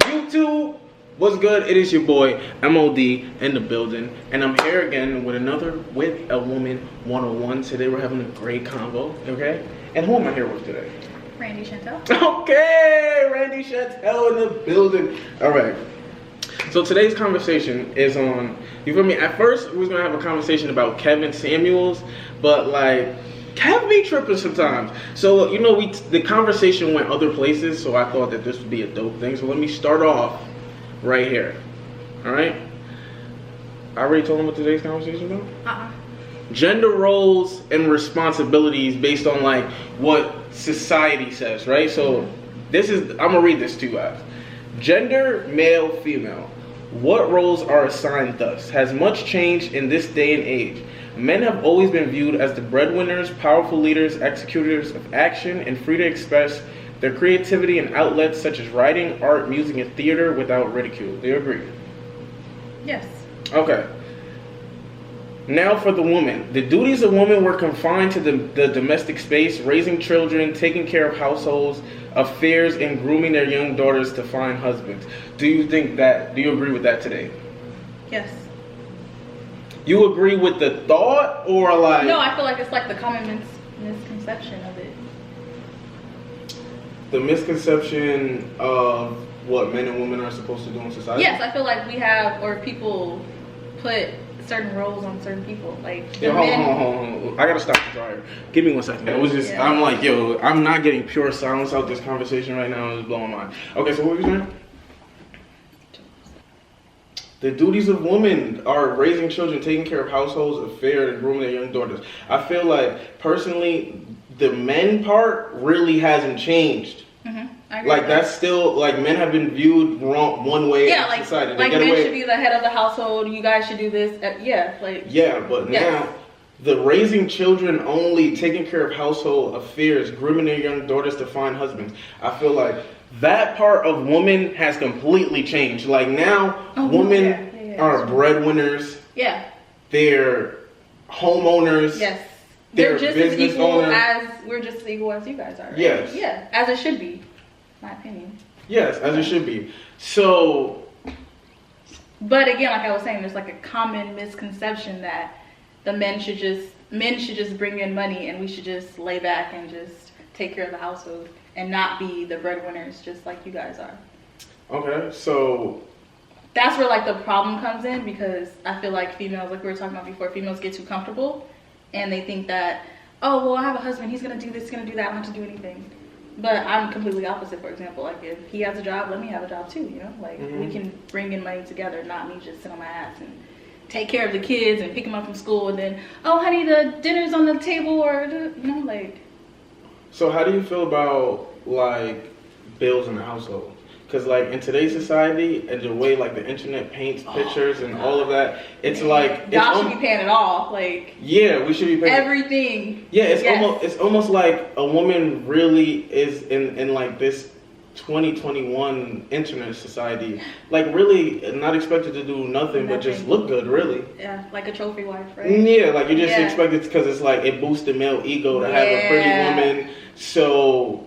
YouTube, what's good? It is your boy MOD in the building, and I'm here again with a woman 101. Today we're having a great convo, okay? And who am I here with today? RANDICHANTEL. Okay, RANDICHANTEL in the building. All right. So today's conversation is on, you feel me? At first we was gonna have a conversation about Kevin Samuels, but like Kev be tripping sometimes. So you know, the conversation went other places, so I thought that this would be a dope thing. So let me start off right here. All right. I already told him what today's conversation about. Gender roles and responsibilities based on like what society says, right? So this is, I'm gonna read this to you guys. Gender, male, female. What roles are assigned thus? Has much changed in this day and age. Men have always been viewed as the breadwinners, powerful leaders, executors of action, and free to express their creativity in outlets such as writing, art, music, and theater without ridicule. Do you agree? Yes. Okay. Now for the woman. The duties of women were confined to the domestic space, raising children, taking care of households, affairs, and grooming their young daughters to find husbands. Do you agree with that today? Yes. You agree with the thought, or like? No, I feel like it's like the common misconception of it. The misconception of what men and women are supposed to do in society? Yes, I feel like we have, or people put certain roles on certain people. Like, yo, hold on. I gotta stop the dryer. Give me 1 second. That was just, I'm like, yo, I'm not getting pure silence out this conversation right now. It's blowing my mind. Okay, so what were you saying? The duties of women are raising children, taking care of households, affairs, and grooming their young daughters. I feel like, personally, the men part really hasn't changed. I agree like with that's still, like, men have been viewed wrong one way in society. Like men should be the head of the household. You guys should do this. But now the raising children only, taking care of household affairs, grooming their young daughters to find husbands. I feel like that part of women has completely changed. Like now, women are breadwinners. Yeah. They're homeowners. Yes. They're just as equal as we're just as equal as you guys are. Right? Yes. Yeah. As it should be. My opinion. Yes, as it should be. So. But again, like I was saying, there's like a common misconception that the men should just bring in money and we should just lay back and just take care of the household and not be the breadwinners just like you guys are. Okay, so that's where like the problem comes in, because I feel like females, like we were talking about before, females get too comfortable and they think that, oh, well, I have a husband, he's gonna do this, he's gonna do that, I don't have to do anything. But I'm completely opposite. For example, like if he has a job, let me have a job too, you know? Like we can bring in money together, not me just sit on my ass and take care of the kids and pick them up from school and then, oh honey, the dinner's on the table, or, you know, like. So how do you feel about like bills in the household? Because like in today's society and the way like the internet paints pictures and all of that, it's like y'all should be paying it all. Like, yeah, we should be paying everything. Yeah, it's almost like a woman really is in like this 2021 internet society, like really not expected to do nothing but just look good, really. Yeah, like a trophy wife, right? Yeah, like you just expect it because it's like it boosts the male ego to have a pretty woman. So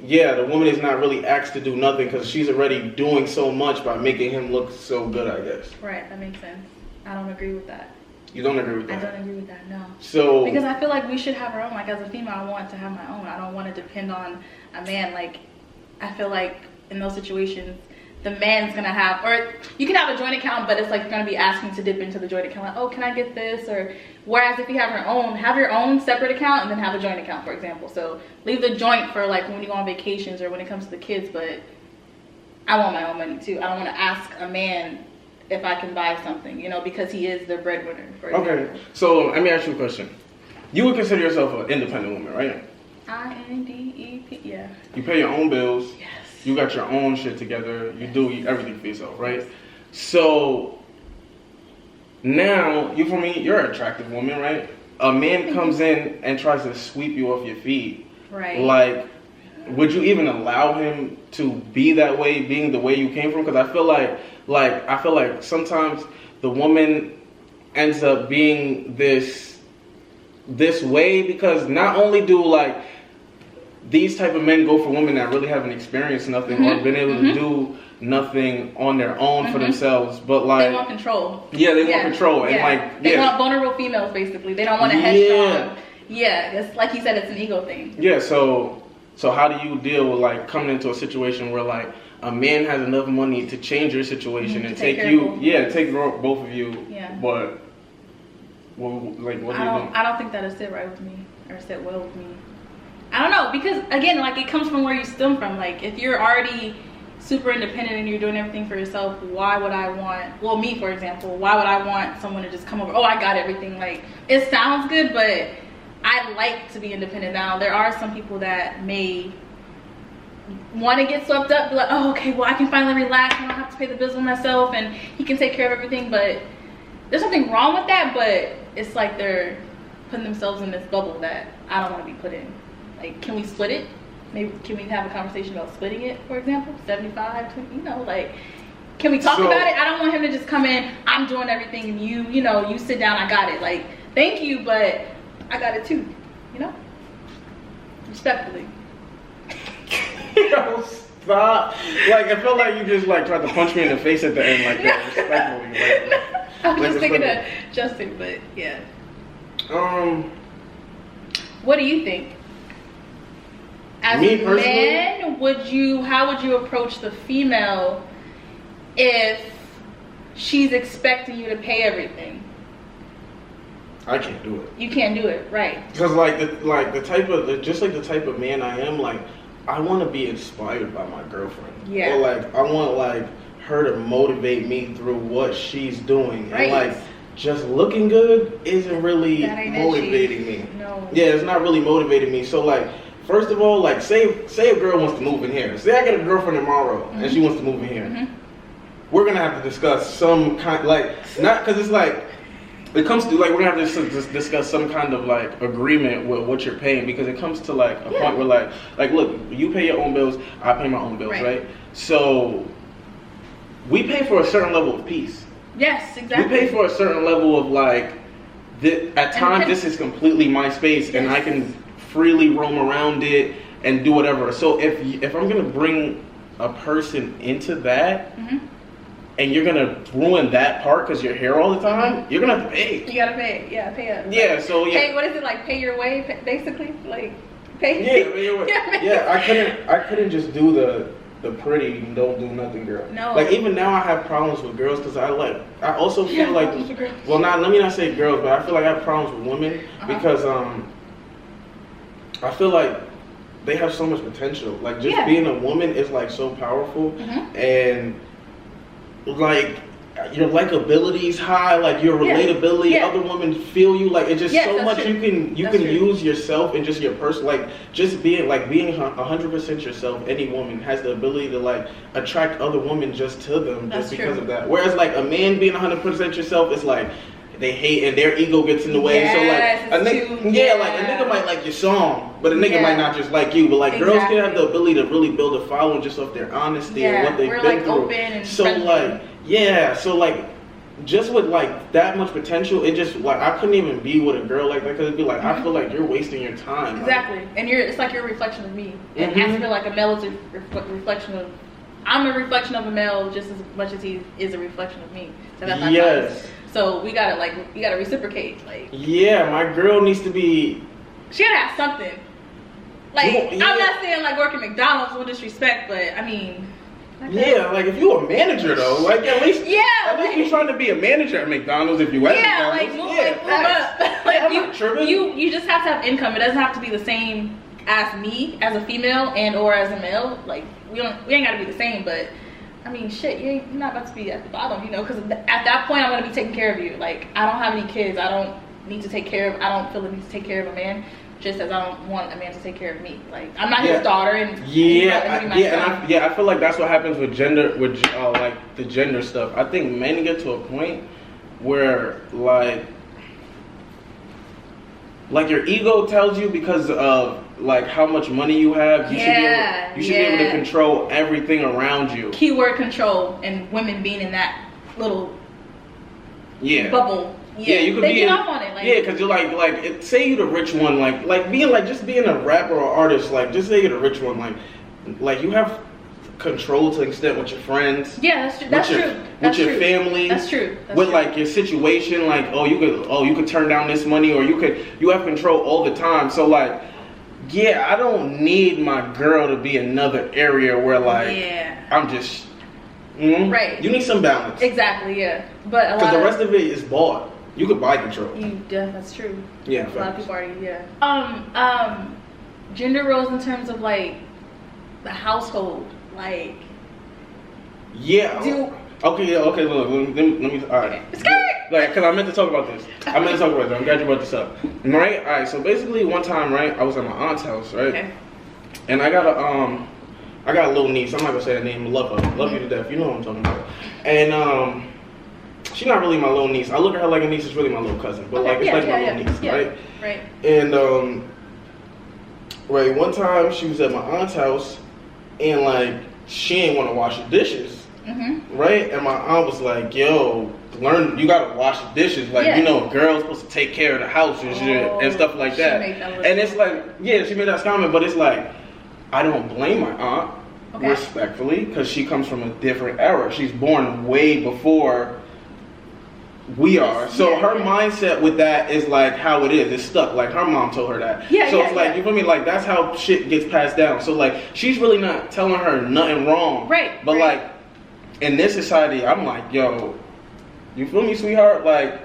yeah, the woman is not really asked to do nothing because she's already doing so much by making him look so good, I guess. Right, that makes sense. I don't agree with that. You don't agree with that? I don't agree with that, no. So, because I feel like we should have our own. Like as a female, I want to have my own. I don't want to depend on a man. Like, I feel like in those situations, the man's gonna have, or you can have a joint account, but it's like you're gonna be asking to dip into the joint account. Like, oh, can I get this? Or whereas if you have your own separate account and then have a joint account, for example. So leave the joint for like when you go on vacations or when it comes to the kids. But I want my own money too. I don't want to ask a man if I can buy something, you know, because he is the breadwinner. Okay, so let me ask you a question. You would consider yourself an independent woman, right? INDEP, yeah. You pay your own bills. Yes. You got your own shit together. You do everything for yourself, right? So now, you for me, you're an attractive woman, right? A man comes in and tries to sweep you off your feet. Right. Like, would you even allow him to be that way, being the way you came from? Because I feel like sometimes the woman ends up being this way because not only do like these type of men go for women that really haven't experienced nothing or been able to do nothing on their own for themselves, but like they want control. Yeah, they want control, and like they want vulnerable females basically. They don't want a headstrong. Yeah, it's like you said, it's an ego thing. Yeah, so how do you deal with like coming into a situation where like a man has enough money to change your situation and take both of you, but what do you do? I don't think that'll sit right with me or sit well with me. I don't know, because again, like it comes from where you stem from. Like if you're already super independent and you're doing everything for yourself, why would I want, well, me for example, why would I want someone to just come over, oh, I got everything? Like it sounds good, but I like to be independent. Now there are some people that may want to get swept up, be like, oh, okay, well, I can finally relax, I don't have to pay the bills for myself and he can take care of everything. But there's something wrong with that, but it's like they're putting themselves in this bubble that I don't want to be put in. Like, can we split it? Maybe can we have a conversation about splitting it, for example? 75, 20, you know, like, can we talk about it? I don't want him to just come in, I'm doing everything, and you sit down, I got it. Like, thank you, but I got it too, you know? Respectfully. Yo, stop. Like, I feel like you just like tried to punch me in the face at the end like that, respectfully. Like, I was just thinking of Justin, but yeah. What do you think? As me a man, how would you approach the female if she's expecting you to pay everything? I can't do it. You can't do it, right? Because the type of man I am, like I want to be inspired by my girlfriend. Yeah. Or like I want like her to motivate me through what she's doing. Right. And like just looking good isn't really motivating me. No. Yeah, it's not really motivating me. So like, first of all, like say a girl wants to move in here. Say I get a girlfriend tomorrow and she wants to move in here. We're gonna have to discuss some kind, like, not because it's like it comes to like we're gonna have to discuss some kind of like agreement with what you're paying, because it comes to like a point where like look, you pay your own bills, I pay my own bills, right? So we pay for a certain level of peace. Yes, exactly. We pay for a certain level of like at times this is completely my space and I can freely roam around it and do whatever. So if I'm gonna bring a person into that and you're gonna ruin that part because you're here all the time, you're gonna have to pay. You gotta pay, pay up. Yeah, so Pay, what is it, like pay your way, basically? Like pay. Yeah, pay your way. Yeah, I couldn't just do the pretty don't do nothing girl. No. Like even now I have problems with girls because I also feel like, well, let me not say girls, but I feel like I have problems with women because I feel like they have so much potential. Like just being a woman is like so powerful, and like your likability is high, like your relatability, other women feel you, like it's just so much true. you can use yourself and just your person, like just being 100% yourself. Any woman has the ability to like attract other women just to them because of that. Whereas like a man being 100% yourself is like they hate and their ego gets in the way. So like a nigga might like your song, but a nigga might not just like you. But like girls can have the ability to really build a following just off their honesty and what they've been through. Open and so friendly. So like just with like that much potential, it just like I couldn't even be with a girl like that because it'd be like I feel like you're wasting your time. Exactly, and it's like you're a reflection of me. And I feel like a male is a reflection of. I'm a reflection of a male just as much as he is a reflection of me. So that's my choice. So we gotta reciprocate. Like my girl needs to be. She gotta have something. Like I'm not saying like working McDonald's with disrespect, but I mean. Like if you're a manager though, like at least you're trying to be a manager at McDonald's if you at McDonald's. Move up. You just have to have income. It doesn't have to be the same as me as a female and or as a male. Like we ain't gotta be the same, but I mean shit, you're not about to be at the bottom, because at that point I'm gonna be taking care of you. Like I don't have any kids, I don't need to take care of, I don't feel the need to take care of a man. Just as I don't want a man to take care of me. Like I'm not his daughter, and I feel like that's what happens with gender, like the gender stuff. I think men get to a point where like your ego tells you because of like how much money you have, you should be able to control everything around you. Keyword control, and women being in that little bubble. You could be off on it. Like, because you're like say you're the rich one, like being like just being a rapper or artist, like just say you're the rich one, like you have control to an extent with your friends. Yeah, that's true. That's true. With your family. That's true. With like your situation, like you could turn down this money, or you have control all the time. So like, yeah, I don't need my girl to be another area where like I'm just right. You need some balance. Exactly. Yeah, but because the rest of it is bought. You could buy control. Yeah, that's true. Yeah, a lot of people are. Gender roles in terms of like the household, like. Yeah. Okay. Look, let me. All right. Like, because I meant to talk about this. I'm glad you brought this up. Right. All right. So basically, one time, right, I was at my aunt's house, right, and I got a little niece. I'm not gonna say her name. Love you to death. You know what I'm talking about. And she's not really my little niece. I look at her like a niece. It's really my little cousin, but like it's my little niece, right? Right. And right, one time she was at my aunt's house, and like she ain't want to wash the dishes. Right, and my aunt was like, "Yo, you gotta wash the dishes. Like, you know, a girl's supposed to take care of the house and shit and stuff like that." And it's like, yeah, she made that comment, but it's like, I don't blame my aunt respectfully, because she comes from a different era. She's born way before we are. So her mindset with that is like how it is. It's stuck. Like her mom told her that. So it's like, you feel me? Like that's how shit gets passed down. So like she's really not telling her nothing wrong. Right. But like in this society, I'm like, yo, you feel me, sweetheart? Like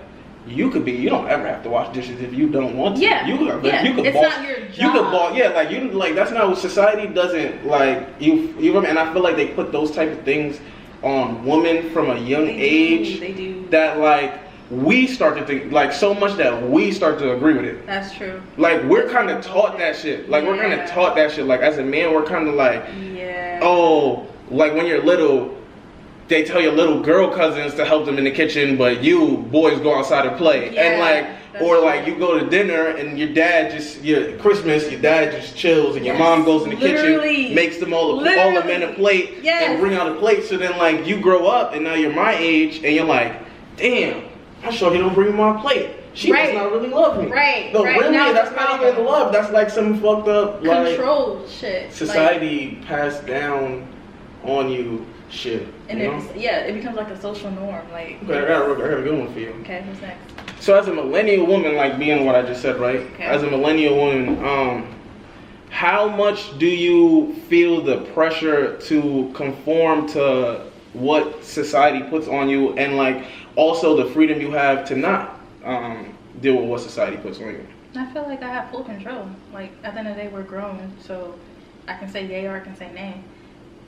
you don't ever have to wash dishes if you don't want to. Yeah. You could it's boss, not your job. You could boss, like that's not what society doesn't like. You feel me? And I feel like they put those type of things on women from a young age. They do. That like we start to think like so much that we start to agree with it. That's true. Like we're kind of taught that shit. Like we're kind of taught that shit. Like as a man, we're kind of like, oh, like when you're little, they tell your little girl cousins to help them in the kitchen, but you boys go outside and play. And like, or like you go to dinner and your dad Christmas, your dad just chills and your mom goes in the kitchen, makes them all the men a plate and bring out a plate. So then like you grow up and now you're my age and you're like, damn, I'm sure he don't bring my plate. She does not really love me. Right. No, really, now that's not even love. That's like some fucked up control shit. Society passed down on you shit. And it becomes like a social norm. Like okay, I got a good one for you. Okay, who's next? So as a millennial woman, like being what I just said, right? Okay. As a millennial woman, how much do you feel the pressure to conform to what society puts on you, and like also the freedom you have to not deal with what society puts on you? I feel like I have full control. Like at the end of the day, we're grown, so I can say yay or I can say nay.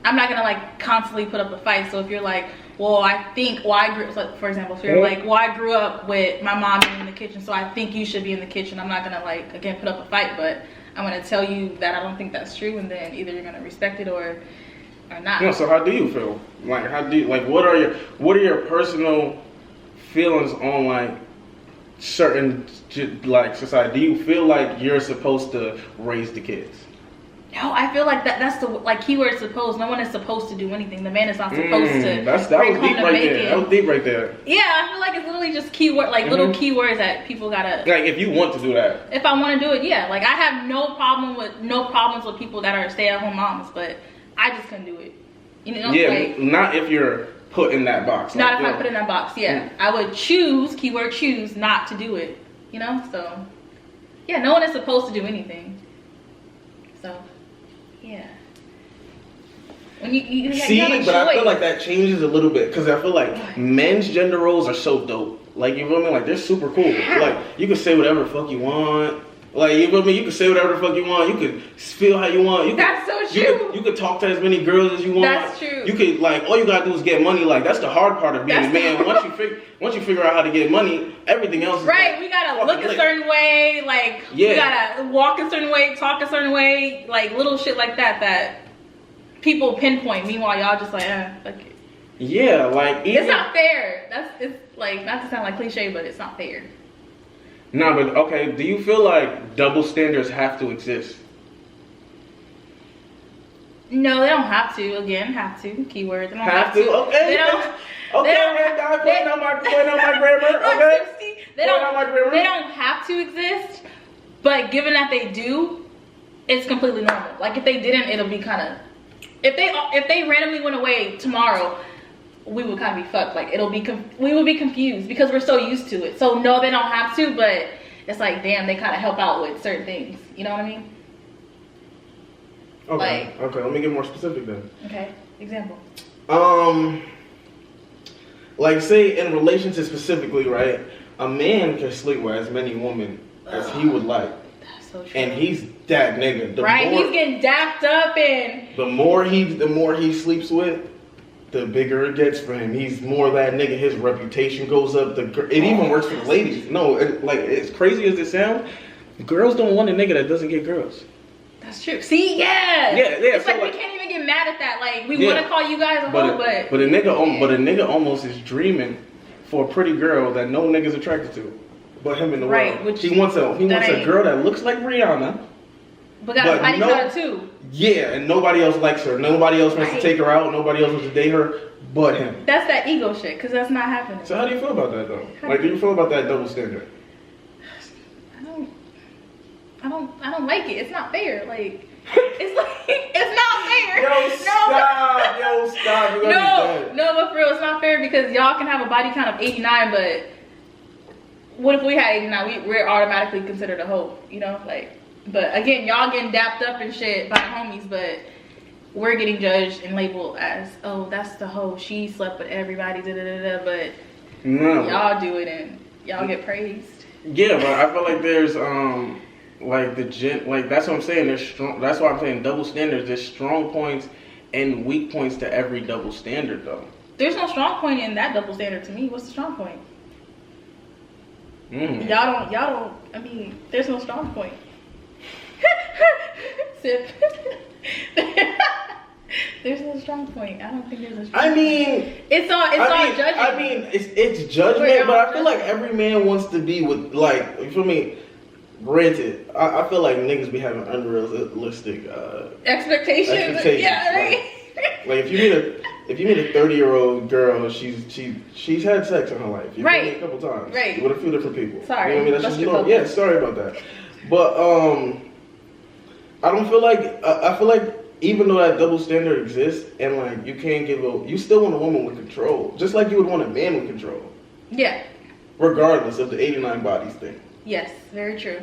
I'm not gonna like constantly put up a fight. So if you're like, well, I think, for example, if you're like, well, I grew up with my mom being in the kitchen, so I think you should be in the kitchen. I'm not gonna like again put up a fight, but I'm gonna tell you that I don't think that's true, and then either you're gonna respect it or not. No, so how do you feel? Like what are your personal feelings on like certain like society? Do you feel like you're supposed to raise the kids? No, I feel like that's the like keyword supposed. No one is supposed to do anything. The man is not supposed to. That was deep right there. That was deep right there. Yeah, I feel like it's literally just keyword, like little keywords that people gotta. Like if you want to do that. If I want to do it, yeah. Like I have no problems with people that are stay-at-home moms, but I just couldn't do it. You know? Yeah, like, not if you're put in that box. Not if I put in that box. Yeah, I would choose not to do it. You know, so yeah, no one is supposed to do anything. So. Yeah. When you see, have a but choice. I feel like that changes a little bit because I feel like men's gender roles are so dope. Like you feel me? Like they're super cool. Like you can say whatever the fuck you want. Like you feel me? You can say whatever the fuck you want. You can feel how you want. That's so true. You could talk to as many girls as you want. That's true. You could like all you gotta do is get money. Like that's the hard part of being a man. Once you figure out how to get money, everything else is right. Like, we gotta look a certain way. Like we gotta walk a certain way, talk a certain way. Like little shit like that people pinpoint. Meanwhile, y'all just like, fuck it. Yeah, like it's not fair. It's like not to sound like cliche, but it's not fair. No, but okay. Do you feel like double standards have to exist? No, they don't have to. Again, have to. Keyword. They don't have to. Okay. They don't. Okay, man, guys, point out my grammar. Okay. They don't have to exist, but given that they do, it's completely normal. Like if they didn't, it'll be kind of if they randomly went away tomorrow, we would kind of be fucked. Like we would be confused because we're so used to it. So no, they don't have to, but it's like, damn, they kind of help out with certain things. You know what I mean? Okay. Okay. Let me get more specific then. Okay. Example. Like say in relationship specifically, right? A man can sleep with as many women as he would like. That's so true. And he's that nigga. He's getting dapped up, and the more he sleeps with, the bigger it gets for him. He's more that nigga. His reputation goes up. It even works for the ladies. No, as crazy as it sounds, girls don't want a nigga that doesn't get girls. That's true. See, yeah. It's so like we can't even get mad at that. Like we want to call you guys a hoe, but a nigga almost is dreaming for a pretty girl that no nigga's attracted to, but him in the world. Which he wants a girl that looks like Rihanna, but got a body count too. Yeah, and nobody else likes her. Nobody else wants to take her out. Nobody else wants to date her, but him. That's that ego shit, because that's not happening. So how do you feel about that though? Like, do you feel about that double standard? I don't like it. It's not fair. Like, it's not fair. Yo, stop. No, but for real, it's not fair because y'all can have a body count of 89, but what if we had 89? We're automatically considered a hoe, you know? Like, but again, y'all getting dapped up and shit by the homies, but we're getting judged and labeled as, oh, that's the hoe. She slept with everybody, but y'all do it and y'all get praised. Yeah, but I feel like there's that's what I'm saying. There's strong. That's why I'm saying double standards. There's strong points and weak points to every double standard, though. There's no strong point in that double standard to me. What's the strong point? Y'all don't. I mean, there's no strong point. Sip. There's no strong point. I don't think there's a strong point. It's all judgment. I mean, it's judgment, but I feel like every man wants to be with, like, you feel me? Granted, I feel like niggas be having unrealistic expectations. Yeah, right. Like if you meet a 30-year-old girl, she's had sex in her life. You've right. Met a couple times. Right. With a few different people. Sorry. You know what I mean? That's just normal. Yeah, sorry about that. But I don't feel like I feel like even though that double standard exists and like you can't you still want a woman with control, just like you would want a man with control. Yeah. Regardless of the 89 bodies thing. Yes, very true.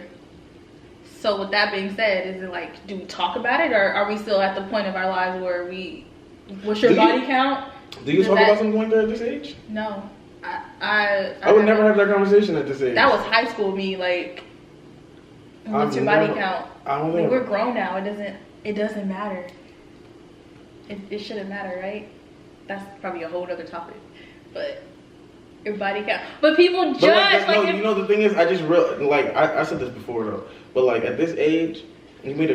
So with that being said, is it like, do we talk about it, or are we still at the point of our lives where what's your body count? Do you talk about something like that at this age? No. I would never have that conversation at this age. That was high school me, like, what's your body count? We're grown now. It doesn't matter. It shouldn't matter, right? That's probably a whole other topic. But your body count. But people judge. You know the thing is, I just I said this before though. But like at this age, you meet a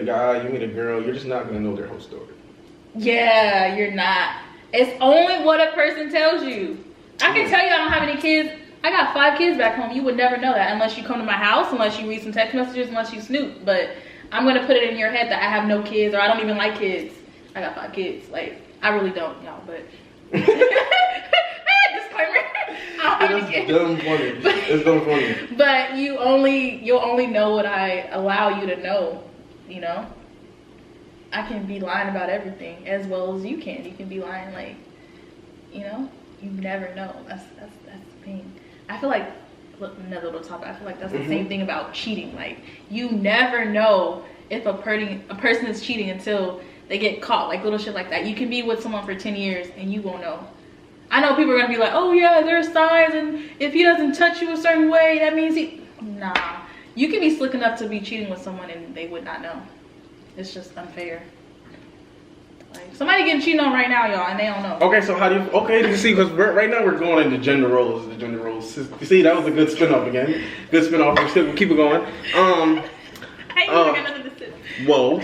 guy, you meet a girl, you're just not gonna know their whole story. Yeah, you're not. It's only what a person tells you. I can tell you I don't have any kids. I got 5 kids back home. You would never know that unless you come to my house, unless you read some text messages, unless you snoop. But I'm gonna put it in your head that I have no kids or I don't even like kids. I got 5 kids. Like, I really don't, y'all, but disclaimer. It's dumb funny. It's dumb funny. But you'll only know what I allow you to know, you know? I can be lying about everything as well as you can. You can be lying, like, you know? You never know. That's the thing. I feel like, look, another little topic, I feel like that's the same thing about cheating. Like, you never know if a person is cheating until they get caught, like little shit like that. You can be with someone for 10 years and you won't know. I know people are gonna be like, oh yeah, there's signs, and if he doesn't touch you a certain way, that means nah. You can be slick enough to be cheating with someone and they would not know. It's just unfair. Like, somebody getting cheated on right now, y'all, and they don't know. Okay, so you see, because right now we're going into gender roles. The gender roles. You see, that was a good spin-off again. Good spin-off. We'll keep it going. I ain't even got nothing to say. Whoa.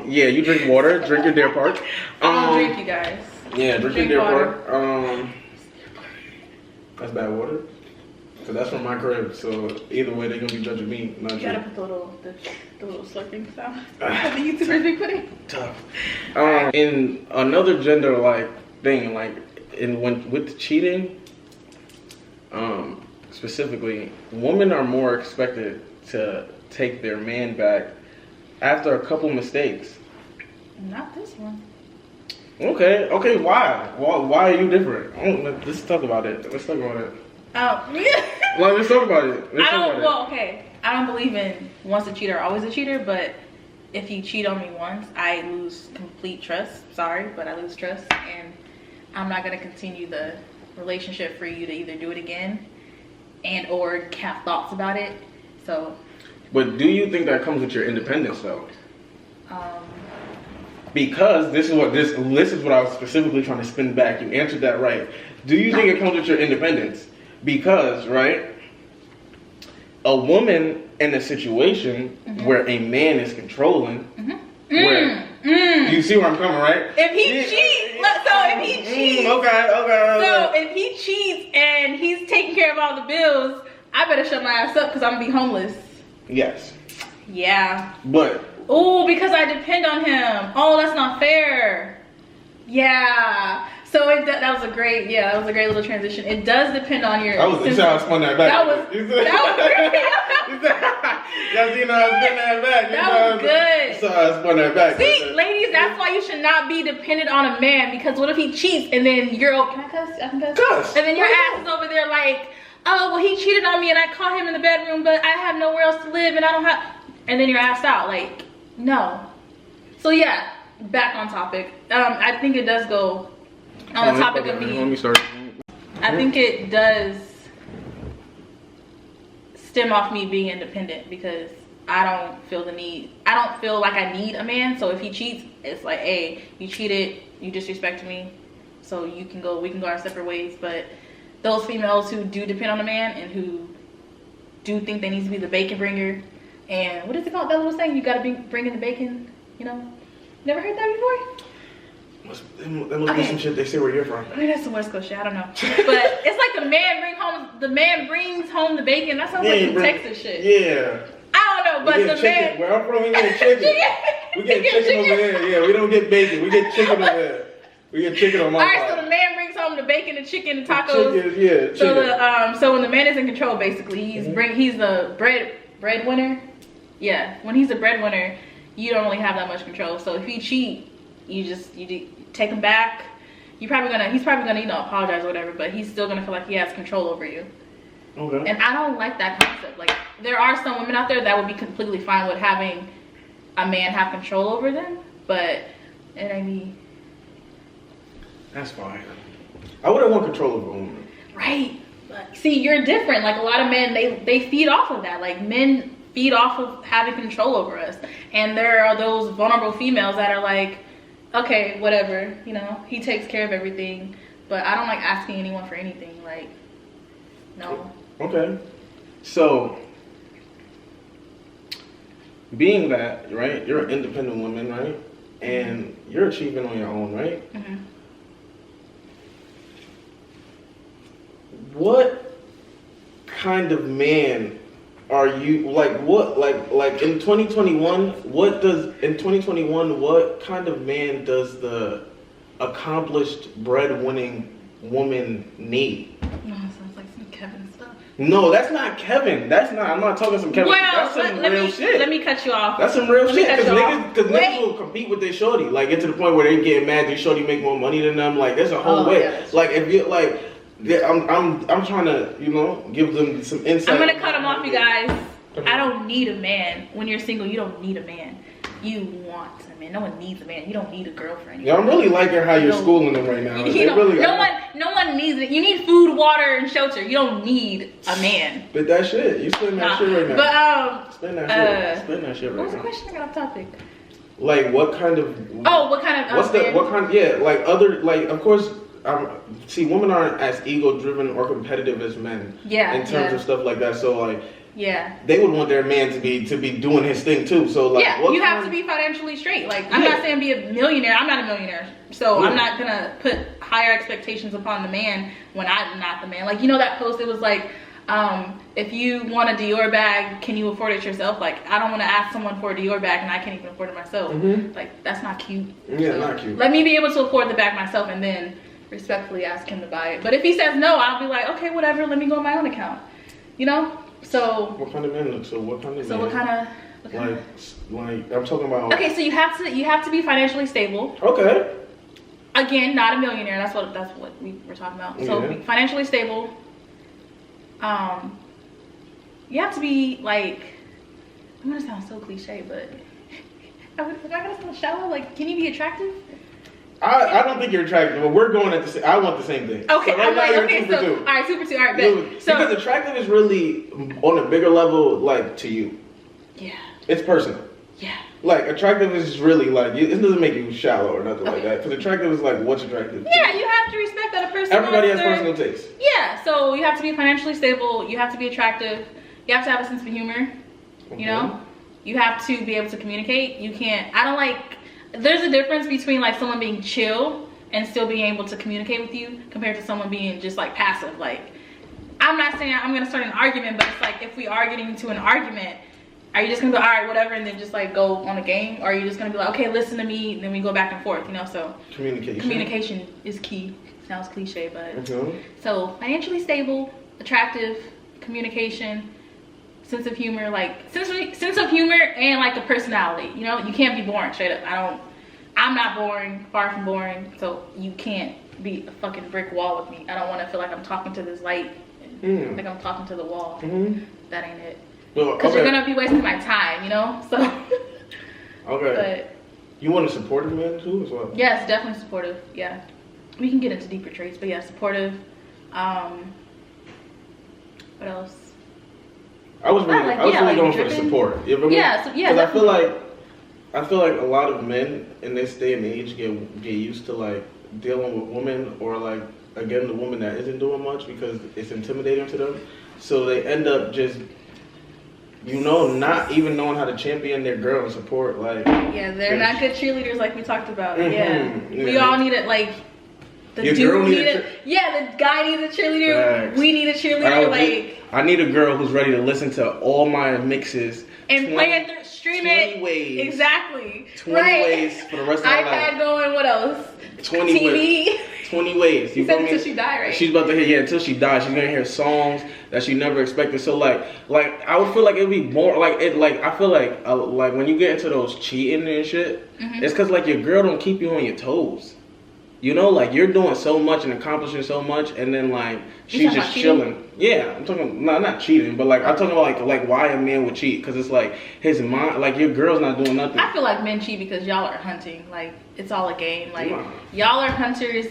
Yeah, you drink water. Drink your Deer Park. I don't drink, you guys. Yeah, drink your Deer Park. That's bad water. So that's from my crib. So either way, they're gonna be judging me. Not you gotta put the little slurping sound that the YouTubers be putting. Tough. In another gender thing, with cheating, specifically, women are more expected to take their man back after a couple mistakes Not this one. Okay, why? Why are you different? Let's talk about it. Oh. Let's talk about it. I don't believe in once a cheater, always a cheater, but if you cheat on me once, I lose complete trust. Sorry, but I lose trust, and I'm not gonna continue the relationship for you to either do it again and or have thoughts about it. So. But do you think that comes with your independence though? Because this is what I was specifically trying to spin back. You answered that right. Do you think it comes with your independence? Because, right, a woman in a situation where a man is controlling, you see where I'm coming, right? If he cheats, so if he cheats and he's taking care of all the bills, I better shut my ass up because I'm gonna be homeless. Yes. Yeah. But. Oh, because I depend on him. Oh, that's not fair. Yeah. So that was a great little transition. It does depend on your. I spun that back. That was great. Yes, you know, I spun that back. That was good. So I spun that back. See, ladies, that's why you should not be dependent on a man, because what if he cheats and then you're can I cuss? I can cuss. Cuss. And then your ass is over there like, oh, well, he cheated on me and I caught him in the bedroom, but I have nowhere else to live and I don't have. And then you're asked out like. No. So yeah, back on topic. I think it does go on the topic of me. Let me start. I think it does stem off me being independent because I don't feel like I need a man. So if he cheats, it's like, hey, you cheated, you disrespected me, so we can go our separate ways. But those females who do depend on a man and who do think they need to be the bacon bringer. And what is it called? That little saying, you gotta bring in the bacon, you know? Never heard that before? That must be some shit they say where you're from. I mean, that's some West Coast shit, I don't know. But it's like the man brings home the bacon. That sounds like some Texas shit. Yeah. I don't know, but the man. Where I'm from, we get chicken. We get chicken over here. Yeah, we don't get bacon. We get chicken over here. We get chicken on my Alright, so the man brings home the bacon, the chicken, the tacos. Chicken. So when the man is in control, basically, he's the breadwinner. Yeah, when he's a breadwinner, you don't really have that much control. So if he cheat, you take him back. He's probably gonna apologize or whatever, but he's still gonna feel like he has control over you. Okay. And I don't like that concept. Like, there are some women out there that would be completely fine with having a man have control over them, but it ain't me. That's fine. I wouldn't want control over a woman. Right. But see, you're different. Like, a lot of men, they feed off of that. Like, men feed off of having control over us, and there are those vulnerable females that are like, okay, whatever, you know, he takes care of everything, but I don't like asking anyone for anything. Like, no. Okay, so being that, right, you're an independent woman, right, and you're achieving on your own, right? What kind of man are you, like, what, like in 2021, what kind of man does the accomplished breadwinning woman need? No, sounds like some Kevin stuff. No, that's not Kevin. I'm not talking some Kevin. Well, that's some real shit. Let me cut you off. That's some real shit. Because niggas will compete with their shorty. Like, get to the point where they get mad their shorty make more money than them. Like, there's a whole way. Yeah, like, if you like, I'm trying to, you know, give them some insight. I'm gonna cut them off, you guys. I don't need a man. When you're single, you don't need a man. You want a man. No one needs a man. You don't need a girlfriend. Yeah, I'm really liking how you're schooling them right now. No one needs it. You need food, water, and shelter. You don't need a man. But that shit, you spend that shit right now. But spend that shit right now. What was the question? I got off topic. Like, what kind of? What kind of? Of course. See, women aren't as ego-driven or competitive as men. Yeah. In terms of stuff like that, so like. Yeah. They would want their man to be doing his thing too. So like, yeah, you have to be financially straight. Like, I'm not saying be a millionaire. I'm not a millionaire, so I'm not gonna put higher expectations upon the man when I'm not the man. Like, you know that post? It was like, if you want a Dior bag, can you afford it yourself? Like, I don't want to ask someone for a Dior bag and I can't even afford it myself. Like, that's not cute. Yeah, not cute. Let me be able to afford the bag myself and then respectfully ask him to buy it. But if he says no, I'll be like, okay, whatever. Let me go on my own account. You know. So what kind of man? Like I'm talking about. Okay, so you have to be financially stable. Okay. Again, not a millionaire. That's what we were talking about. So Yeah. financially stable. You have to be like, I'm gonna sound so cliche, but am I gonna sound shallow? Like, can you be attractive? I don't think you're attractive, but we're going at the same. I want the same thing. Okay, so right I'm now like, you're okay, 2 for 2. all right, 2 for 2. All right, bet. So because attractive is really on a bigger level, like to you. yeah, It's personal. yeah. Like attractive is really like it doesn't make you shallow or nothing like that. Because attractive is like what's attractive. Yeah, you have to respect that a person. Everybody has wants personal taste. Yeah, so you have to be financially stable. You have to be attractive. You have to have a sense of humor. You know, you have to be able to communicate. You can't. I don't like. There's a difference between like someone being chill and still being able to communicate with you compared to someone being just like passive. Like, I'm not saying I'm gonna start an argument, but it's like if we are getting into an argument, are you just gonna go all right, whatever, and then just like go on a game, or are you just gonna be like, okay, listen to me, and then we go back and forth, you know? So communication is key. Sounds cliche, but so financially stable, attractive, communication, sense of humor, like sense of humor and like a personality. You know, you can't be boring. Straight up, I'm not boring, far from boring. So you can't be a fucking brick wall with me. I don't want to feel like I'm talking to this light, and like I'm talking to the wall. That ain't it. Because you're gonna be wasting my time, you know. So okay. But you want a supportive man too, as well? Yes, definitely supportive. Yeah, we can get into deeper traits, but yeah, supportive. What else? I was really going for the support. Yeah, Because I feel like a lot of men in this day and age get used to like dealing with women, or like again the woman that isn't doing much because it's intimidating to them. So they end up just, you know, not even knowing how to champion their girl and support. Like, yeah, they're not good cheerleaders like we talked about. Yeah, we all need it. Like the dude the guy needs a cheerleader. Facts. We need a cheerleader. I need a girl who's ready to listen to all my mixes and play it, stream 20 it. ways. Exactly. 20 ways for the rest of my life. iPad going. What else? 20 TV. Ways. 20 ways. You said until she died, right? She's about to hear, until she dies. She's gonna hear songs that she never expected. So like I would feel like it'd be more I feel like when you get into those cheating and shit, it's cause like your girl don't keep you on your toes. You know, like you're doing so much and accomplishing so much, and then like she's just chilling. Yeah, I'm talking not cheating, but like I'm talking about like why a man would cheat, because it's like his mind, like your girl's not doing nothing. I feel like men cheat because y'all are hunting. Like it's all a game. Like y'all are hunters,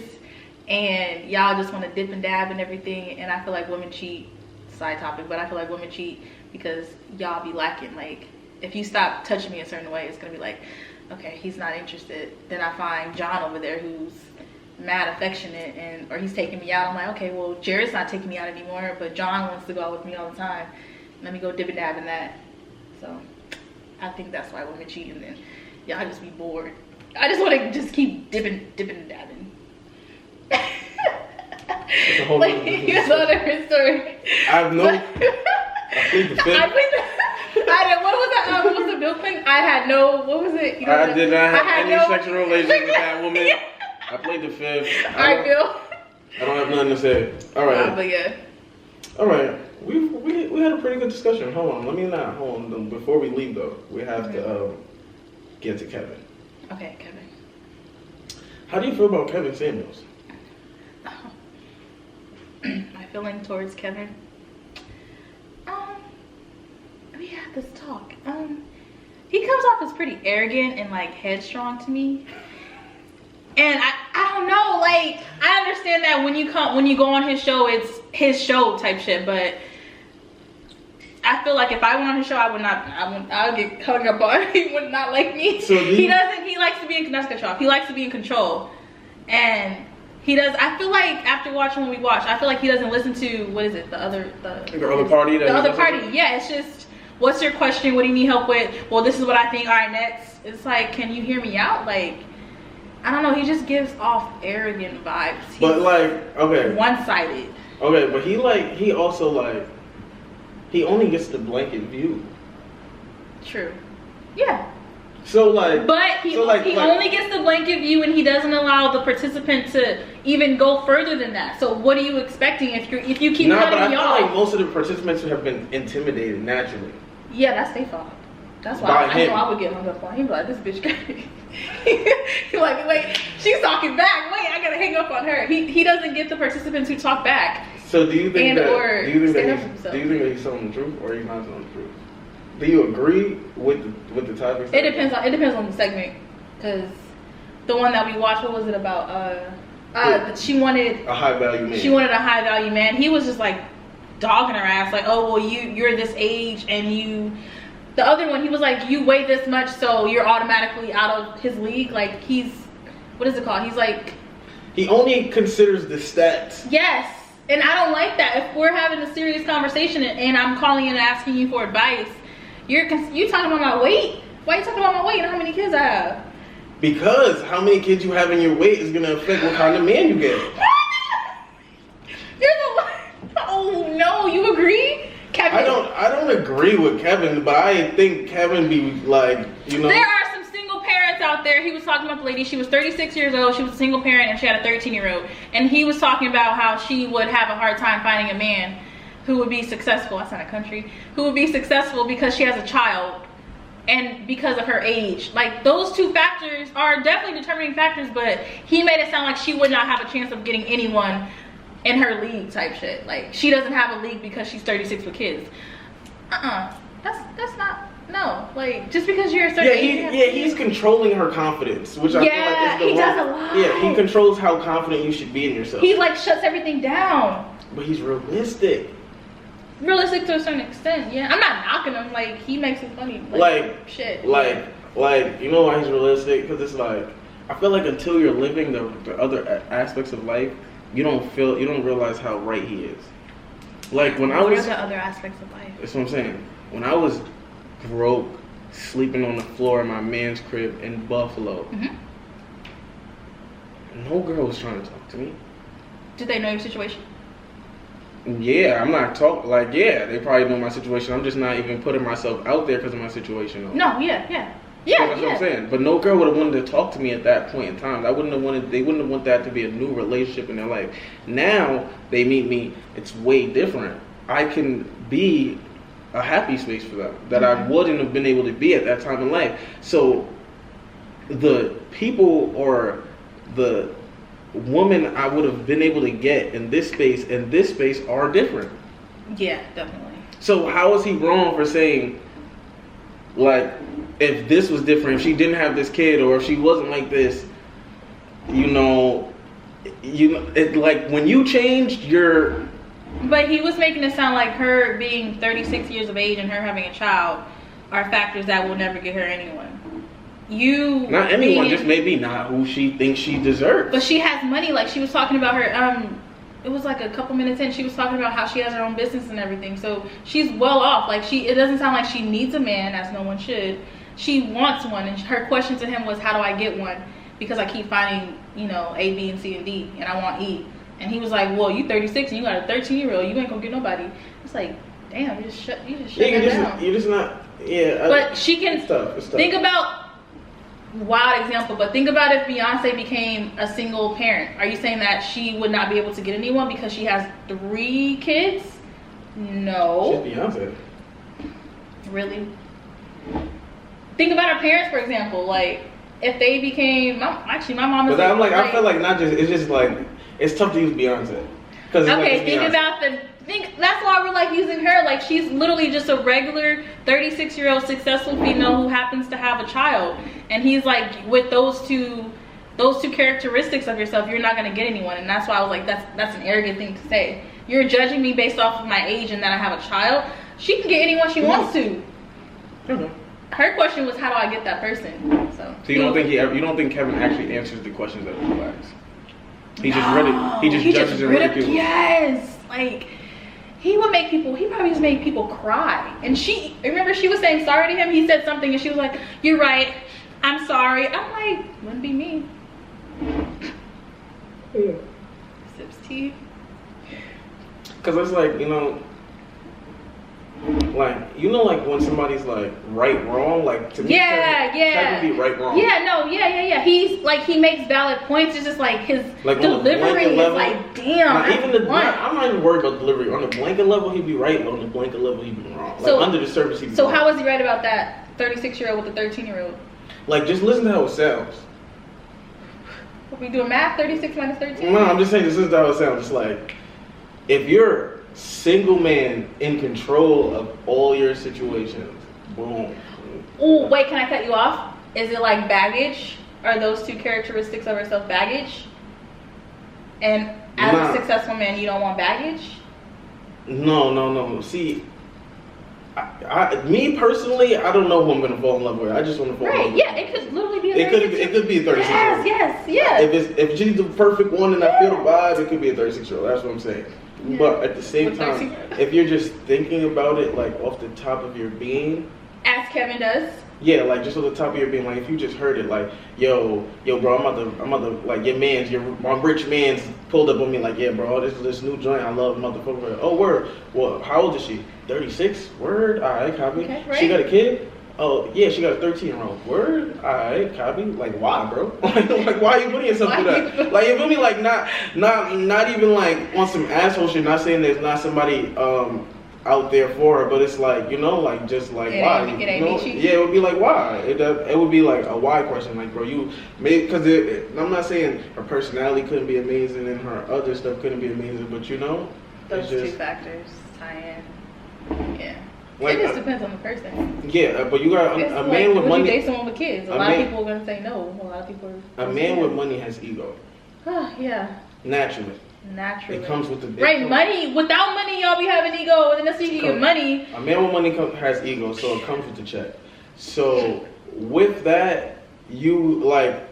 and y'all just want to dip and dab and everything. And I feel like women cheat. Side topic, but I feel like women cheat because y'all be lacking. Like if you stop touching me a certain way, it's gonna be like, okay, he's not interested. Then I find John over there who's mad affectionate, or he's taking me out. I'm like, okay, well, Jared's not taking me out anymore, but John wants to go out with me all the time. Let me go dip and dab in that. So I think that's why women cheat, and then y'all just be bored. I just want to just keep dipping and dabbing. It's a whole like, it's a different story. I have no. I plead the fifth. What was that? What was the Bill Clinton? I had no. What was it? I did not have any sexual relations with that woman. Yeah. I played the fifth. Alright, Bill. I don't have nothing to say. Alright. But yeah. Alright. We had a pretty good discussion. Hold on. Before we leave though, we have to get to Kevin. Okay, Kevin. How do you feel about Kevin Samuels? My feeling towards Kevin. We had this talk. He comes off as pretty arrogant and like headstrong to me. And I don't know, like I understand that when you go on his show, it's his show type shit, but I feel like if I went on his show, I would get hung up on. He would not like me. So he likes to be in control. He likes to be in control. And he does. I feel like after watching what we watched, I feel like he doesn't listen to, what is it, the other party. Yeah, it's just, what's your question? What do you need help with? Well, this is what I think. All right, next. It's like, can you hear me out? Like, I don't know. He just gives off arrogant vibes. But like, okay, one-sided. Okay, but he also he only gets the blanket view. True. Yeah. So like, but he only gets the blanket view, and he doesn't allow the participant to even go further than that. So what are you expecting if you keep cutting me off? I feel like most of the participants have been intimidated naturally. Yeah, that's their fault. That's why I know I would get hung up on. He'd be like, this bitch crazy. He's like, wait, she's talking back. Wait, I gotta hang up on her. He doesn't get the participants who talk back. So do you think that he's telling the truth or he's not telling the truth? Do you agree with the topic? It depends on the segment, because the one that we watched, what was it about? She wanted a high value man. She wanted a high value man. He was just like dogging her ass, like, oh well, you're this age and you. The other one, he was like, you weigh this much, so you're automatically out of his league. Like he's, what is it called? He's like, he only considers the stats. Yes, and I don't like that. If we're having a serious conversation and I'm calling in and asking you for advice, you talking about my weight? Why are you talking about my weight and how many kids I have? Because how many kids you have in your weight is gonna affect what kind of man you get. Oh no, you agree? Kevin. I don't agree with Kevin, but I think Kevin be like, you know. There are some single parents out there. He was talking about the lady. She was 36 years old. She was a single parent and she had a 13-year-old. And he was talking about how she would have a hard time finding a man who would be successful. That's not a country. Who would be successful because she has a child and because of her age. Like those two factors are definitely determining factors, but he made it sound like she would not have a chance of getting anyone in her league type shit. Like she doesn't have a league because she's 36 with kids. That's not, no. Like just because you're a certain age. He's controlling her confidence, which I feel like is the he does a lot. Yeah, he controls how confident you should be in yourself. He like shuts everything down. But he's realistic. Realistic to a certain extent, yeah. I'm not knocking him. Like he makes it funny. Like shit. Like you know why he's realistic? Because it's like I feel like until you're living the other aspects of life, you don't realize how right he is. Like when I was. What are the other aspects of life? That's what I'm saying. When I was broke, sleeping on the floor in my man's crib in Buffalo, no girl was trying to talk to me. Did they know your situation? Yeah, I'm not talking. Like, yeah, they probably know my situation. I'm just not even putting myself out there because of my situation. Though. No, yeah. That's what I'm saying. But no girl would have wanted to talk to me at that point in time. They wouldn't have wanted that to be a new relationship in their life. Now they meet me. It's way different. I can be a happy space for them that I wouldn't have been able to be at that time in life. So the people or the woman I would have been able to get in this space and this space are different. Yeah, definitely. So how is he wrong for saying, like, if this was different, if she didn't have this kid, or if she wasn't like this, it like when you changed your. But he was making it sound like her being 36 years of age and her having a child are factors that will never get her anyone. Not anyone, just maybe not who she thinks she deserves. But she has money. Like she was talking about her. It was like a couple minutes in. She was talking about how she has her own business and everything. So she's well off. Like it doesn't sound like she needs a man, as no one should. She wants one, and her question to him was, "How do I get one? Because I keep finding, A, B, and C, and D, and I want E." And he was like, "Well, you 36 and you got a 13-year-old. You ain't gonna get nobody." It's like, damn, you just shut that down. You're just not. Yeah. But she can it's tough. think about. Wild example, but think about if Beyonce became a single parent. Are you saying that she would not be able to get anyone because she has 3 kids? No. She's Beyonce. Really? Think about her parents, for example. Like, if they became, my mom is. But I'm like, I feel like not just. It's just like it's tough to use Beyonce. Okay, think about that's why we're like using her. Like she's literally just a regular 36-year-old successful female who happens to have a child, and he's like, with those two characteristics of yourself, you're not gonna get anyone. And that's why I was like, that's an arrogant thing to say. You're judging me based off of my age and that I have a child. She can get anyone she wants to. Okay. Her question was, how do I get that person? So you don't think Kevin actually answers the questions that people ask? He just read it. He just judges and ridicules. Yes, like. He probably just made people cry. And remember she was saying sorry to him? He said something and she was like, "You're right, I'm sorry." I'm like, wouldn't be me. Yeah. Sips tea. Cause it's like, like when somebody's like right, wrong, like to me, Kevin be right, wrong. Yeah. He's like, he makes valid points. It's just like his delivery is like, damn. I'm not even worried about delivery. On the blanket level, he'd be right, but on the blanket level, he'd be wrong. Like under the surface, he'd be wrong. So how was he right about that? 36-year-old with a 13-year-old. Like, just listen to how it sounds. Are we doing math? 36 minus 13? No, I'm just saying this is how it sounds. It's like, if you're a single man in control of all your situations, boom. Oh, wait, can I cut you off? Is it like baggage? Are those two characteristics of yourself baggage? And as a successful man, you don't want baggage? No. See, me personally, I don't know who I'm gonna fall in love with. I just want to fall in love with. Yeah, it could literally be a 36. It could be a 36. Yes. If she's the perfect one and I feel the vibe, it could be a 36-year-old. That's what I'm saying. Yeah. But at the same time, if you're just thinking about it like off the top of your being, as Kevin does. Yeah, like just on the top of your being, like if you just heard it, like, yo, bro, I'm about to, like, my rich man's pulled up on me, like, yeah, bro, this new joint, I love, motherfucker. Oh, word. Well, how old is she? 36. Word. All right, copy. Okay, right. She got a kid. Oh, yeah, she got a 13-year-old. Word. All right, copy. Like, why, bro? Like, why are you putting yourself through that? Like, you feel me? Like, not even like on some asshole shit. Not saying there's not somebody out there for her, but it's like, you know, like, just like, why? Yeah, it would be like, why? It would be like a why question, like, bro, you made, because I'm not saying her personality couldn't be amazing and her other stuff couldn't be amazing, but you know, those two factors tie in. Yeah. Like, it just depends on the person. Yeah, but you got a man with money. You date someone with kids. A lot of people are gonna say no. A lot of people are. A man with money has ego. Yeah. Naturally. It comes with the money. Without money, y'all be having ego, and then that's you get money. A man with money has ego, so it comes with the check. So with that, you like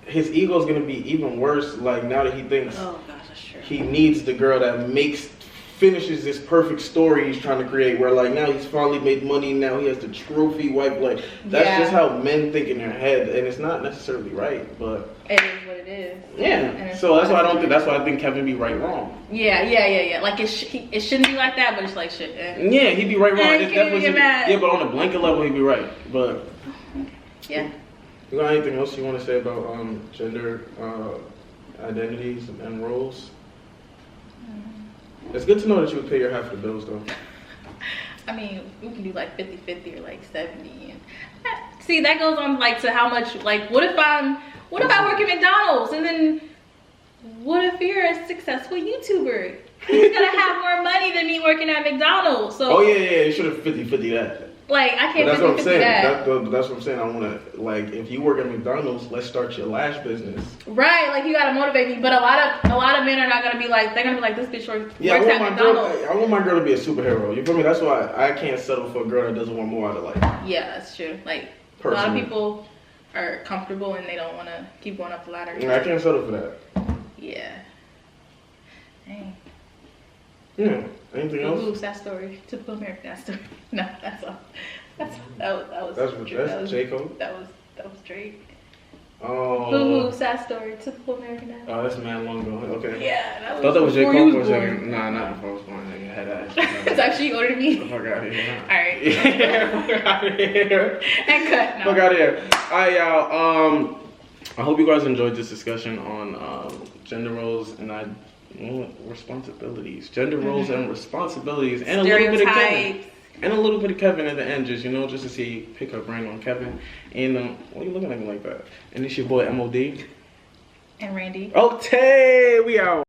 his ego is gonna be even worse. Like now that he thinks he needs the girl that finishes this perfect story he's trying to create, where like now he's finally made money, now he has the trophy wife. Like that's just how men think in their head, and it's not necessarily right, but it is what it is. Yeah. So that's why that's why I think Kevin be right wrong. Yeah. Like it shouldn't be like that, but it's like shit. Yeah, he'd be right wrong. It's definitely yeah, but on a blanket level he'd be right. But yeah. You got anything else you want to say about gender identities and roles? It's good to know that you would pay your half of the bills, though. I mean, we can do like 50-50 or like 70. And see, that goes on like to how much. Like, what if I work at McDonald's, and then what if you're a successful YouTuber? He's gonna have more money than me working at McDonald's. So. Oh yeah, you should have 50-50 that. Like I can't. That's what I'm saying. That. That's what I'm saying. I want to like if you work at McDonald's, let's start your lash business. Right, like you gotta motivate me. But a lot of men are not gonna be like, they're gonna be like, this bitch works at McDonald's. I want my girl to be a superhero. You feel me? That's why I can't settle for a girl that doesn't want more out of life. Yeah, that's true. Like a lot of people are comfortable and they don't want to keep going up the ladder. Yeah, I can't settle for that. Yeah. Dang. Yeah. Anything else? Ooh, sad story. Typical American sad story. No, that's all. That's J. Cole? That was Drake. Oh. Boo-hoo, sad story. Typical American dad. Oh, that's man long ago. Okay. Yeah, that was. Thought that was J. Cole for a second. Nah, not before I was born. Nigga, head ass. It's actually older than me. Fuck out of here. All right. Yeah, fuck out of here. And cut. No. Fuck out of here. All right, y'all. I hope you guys enjoyed this discussion on gender roles and responsibilities, gender roles and responsibilities, and a little bit of Kevin, and a little bit of Kevin at the end, just just to see pick her brain on Kevin. And why are you looking at me like that? And it's your boy MOD and Randy. Okay, we out.